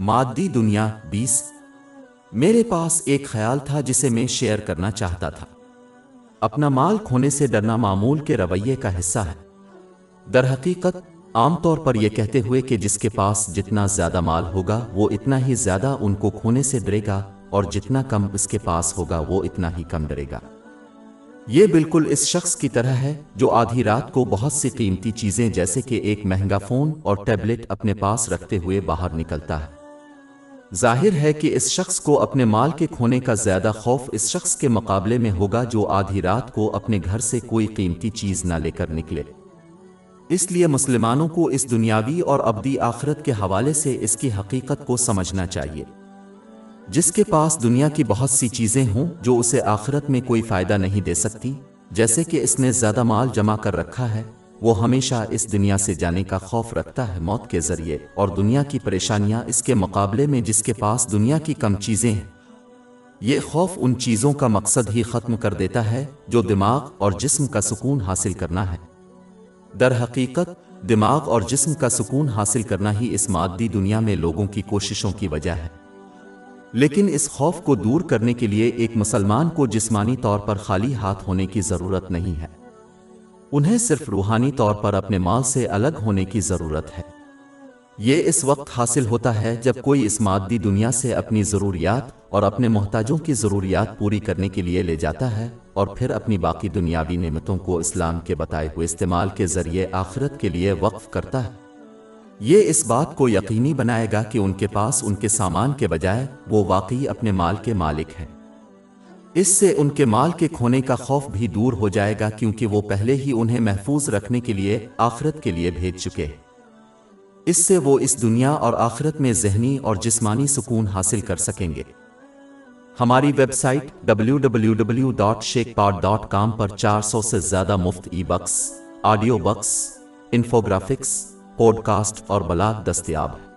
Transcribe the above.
مادی دنیا 20۔ میرے پاس ایک خیال تھا جسے میں شیئر کرنا چاہتا تھا۔ اپنا مال کھونے سے ڈرنا معمول کے رویے کا حصہ ہے۔ در حقیقت عام طور پر یہ کہتے ہوئے کہ جس کے پاس جتنا زیادہ مال ہوگا وہ اتنا ہی زیادہ ان کو کھونے سے ڈرے گا، اور جتنا کم اس کے پاس ہوگا وہ اتنا ہی کم ڈرے گا۔ یہ بالکل اس شخص کی طرح ہے جو آدھی رات کو بہت سی قیمتی چیزیں جیسے کہ ایک مہنگا فون اور ٹیبلٹ اپنے پاس رکھتے ہوئے باہر نکلتا ہے۔ ظاہر ہے کہ اس شخص کو اپنے مال کے کھونے کا زیادہ خوف اس شخص کے مقابلے میں ہوگا جو آدھی رات کو اپنے گھر سے کوئی قیمتی چیز نہ لے کر نکلے۔ اس لیے مسلمانوں کو اس دنیاوی اور ابدی آخرت کے حوالے سے اس کی حقیقت کو سمجھنا چاہیے۔ جس کے پاس دنیا کی بہت سی چیزیں ہوں جو اسے آخرت میں کوئی فائدہ نہیں دے سکتی، جیسے کہ اس نے زیادہ مال جمع کر رکھا ہے، وہ ہمیشہ اس دنیا سے جانے کا خوف رکھتا ہے موت کے ذریعے، اور دنیا کی پریشانیاں اس کے مقابلے میں جس کے پاس دنیا کی کم چیزیں ہیں۔ یہ خوف ان چیزوں کا مقصد ہی ختم کر دیتا ہے جو دماغ اور جسم کا سکون حاصل کرنا ہے۔ در حقیقت دماغ اور جسم کا سکون حاصل کرنا ہی اس مادی دنیا میں لوگوں کی کوششوں کی وجہ ہے۔ لیکن اس خوف کو دور کرنے کے لیے ایک مسلمان کو جسمانی طور پر خالی ہاتھ ہونے کی ضرورت نہیں ہے، انہیں صرف روحانی طور پر اپنے مال سے الگ ہونے کی ضرورت ہے۔ یہ اس وقت حاصل ہوتا ہے جب کوئی اس مادی دنیا سے اپنی ضروریات اور اپنے محتاجوں کی ضروریات پوری کرنے کے لیے لے جاتا ہے، اور پھر اپنی باقی دنیاوی نعمتوں کو اسلام کے بتائے ہوئے استعمال کے ذریعے آخرت کے لیے وقف کرتا ہے۔ یہ اس بات کو یقینی بنائے گا کہ ان کے پاس ان کے سامان کے بجائے وہ واقعی اپنے مال کے مالک ہیں۔ اس سے ان کے مال کے کھونے کا خوف بھی دور ہو جائے گا، کیونکہ وہ پہلے ہی انہیں محفوظ رکھنے کے لیے آخرت کے لیے بھیج چکے ہیں۔ اس سے وہ اس دنیا اور آخرت میں ذہنی اور جسمانی سکون حاصل کر سکیں گے۔ ہماری ویب سائٹ www.sheikhpod.com پر 400 سے زیادہ مفت e books, audio books, infographics, podcast اور بلاگ دستیاب ہے۔